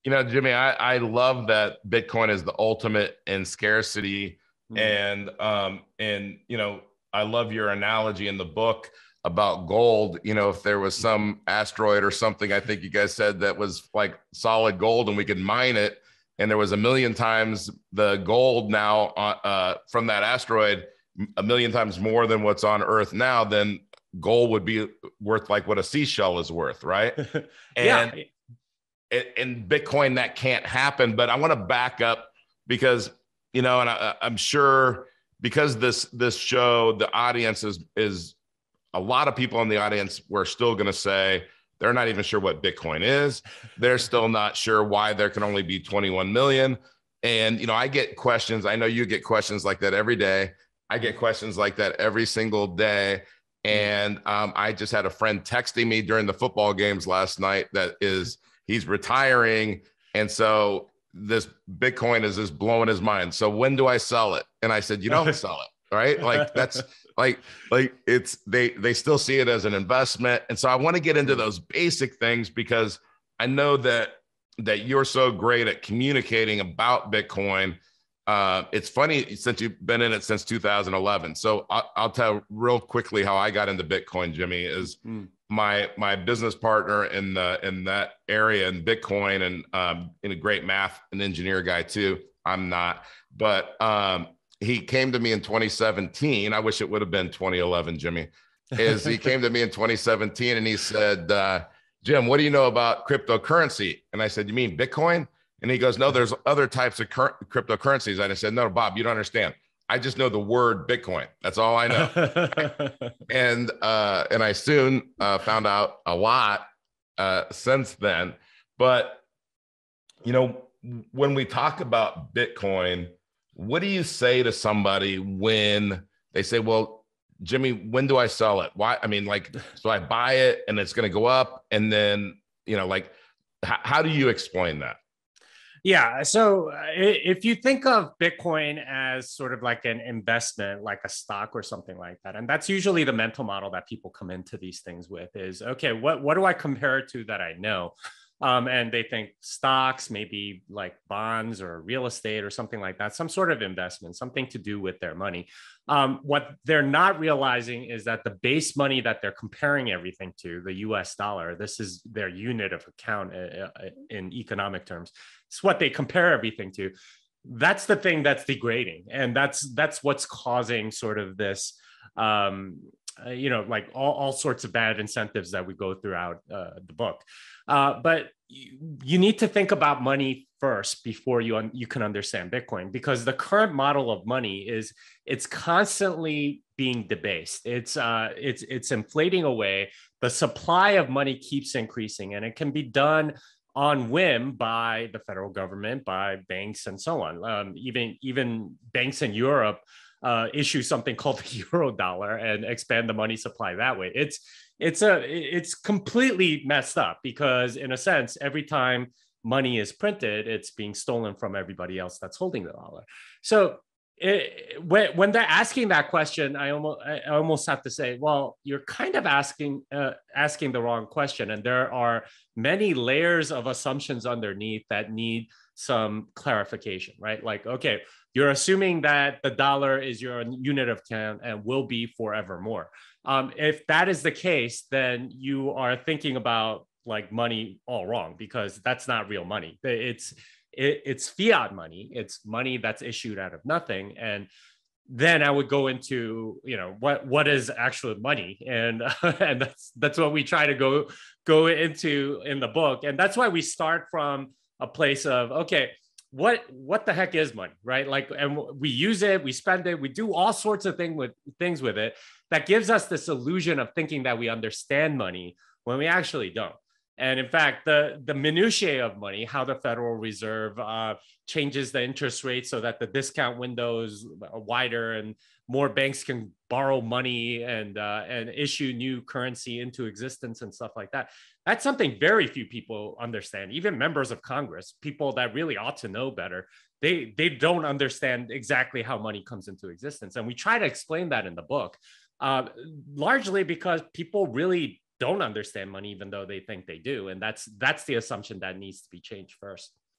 Jimmy, I love that Bitcoin is the ultimate in scarcity. Mm. And I love your analogy in the book about gold. If there was some asteroid or something, I think you guys said that was like solid gold and we could mine it. And there was a million times the gold now from that asteroid, a million times more than what's on Earth now, then gold would be worth like what a seashell is worth, right? Yeah. And in Bitcoin that can't happen. But I want to back up because and I'm sure because this show, the audience is a lot of people in the audience were still going to say they're not even sure what Bitcoin is. They're still not sure why there can only be 21 million. And I get questions. I know you get questions like that every day. I get questions like that every single day. Mm. And I just had a friend texting me during the football games last night that he's retiring. And so this Bitcoin is just blowing his mind. So when do I sell it? And I said, you don't sell it, right? Like that's like it's they still see it as an investment. And so I want to get into those basic things because I know that you're so great at communicating about Bitcoin. It's funny since you've been in it since 2011. So I'll tell real quickly how I got into Bitcoin, Jimmy, is Mm. my business partner in that area in Bitcoin and in a great math and engineer guy too. I'm not, but he came to me in 2017. I wish it would have been 2011, Jimmy. Is he came to me in 2017 and he said, Jim, what do you know about cryptocurrency? And I said, you mean Bitcoin? And he goes, no, there's other types of cryptocurrencies. And I said, no, Bob, you don't understand. I just know the word Bitcoin. That's all I know. And I soon found out a lot since then. But when we talk about Bitcoin, what do you say to somebody when they say, "Well, Jimmy, when do I sell it? Why? I mean, like, so I buy it and it's going to go up, and then like, how do you explain that?" Yeah. So if you think of Bitcoin as sort of like an investment, like a stock or something like that, and that's usually the mental model that people come into these things with is, okay, what do I compare it to that I know? And they think stocks, maybe like bonds or real estate or something like that, some sort of investment, something to do with their money. What they're not realizing is that the base money that they're comparing everything to, the US dollar, this is their unit of account in economic terms. It's what they compare everything to. That's the thing that's degrading. And that's what's causing sort of this like all sorts of bad incentives that we go throughout the book. But you need to think about money first before you can understand Bitcoin, because the current model of money is it's constantly being debased. It's inflating away. The supply of money keeps increasing, and it can be done on whim by the federal government, by banks, and so on. Even banks in Europe issue something called the euro dollar and expand the money supply that way. It's completely messed up, because in a sense, every time money is printed, it's being stolen from everybody else that's holding the dollar. So when they're asking that question, I almost have to say, well, you're kind of asking the wrong question, and there are many layers of assumptions underneath that need some clarification, right? Like, okay, you're assuming that the dollar is your unit of account and will be forevermore. If that is the case, then you are thinking about like money all wrong, because that's not real money. It's fiat money. It's money that's issued out of nothing. And then I would go into what is actual money, and and that's what we try to go into in the book. And that's why we start from a place of, okay, what the heck is money, right? Like, and we use it, we spend it, we do all sorts of things with it that gives us this illusion of thinking that we understand money when we actually don't. And in fact, the minutiae of money, how the Federal Reserve changes the interest rate so that the discount window is wider and more banks can borrow money and issue new currency into existence and stuff like that. That's something very few people understand. Even members of Congress, people that really ought to know better, they don't understand exactly how money comes into existence. And we try to explain that in the book, largely because people really don't understand money, even though they think they do. And that's the assumption that needs to be changed first.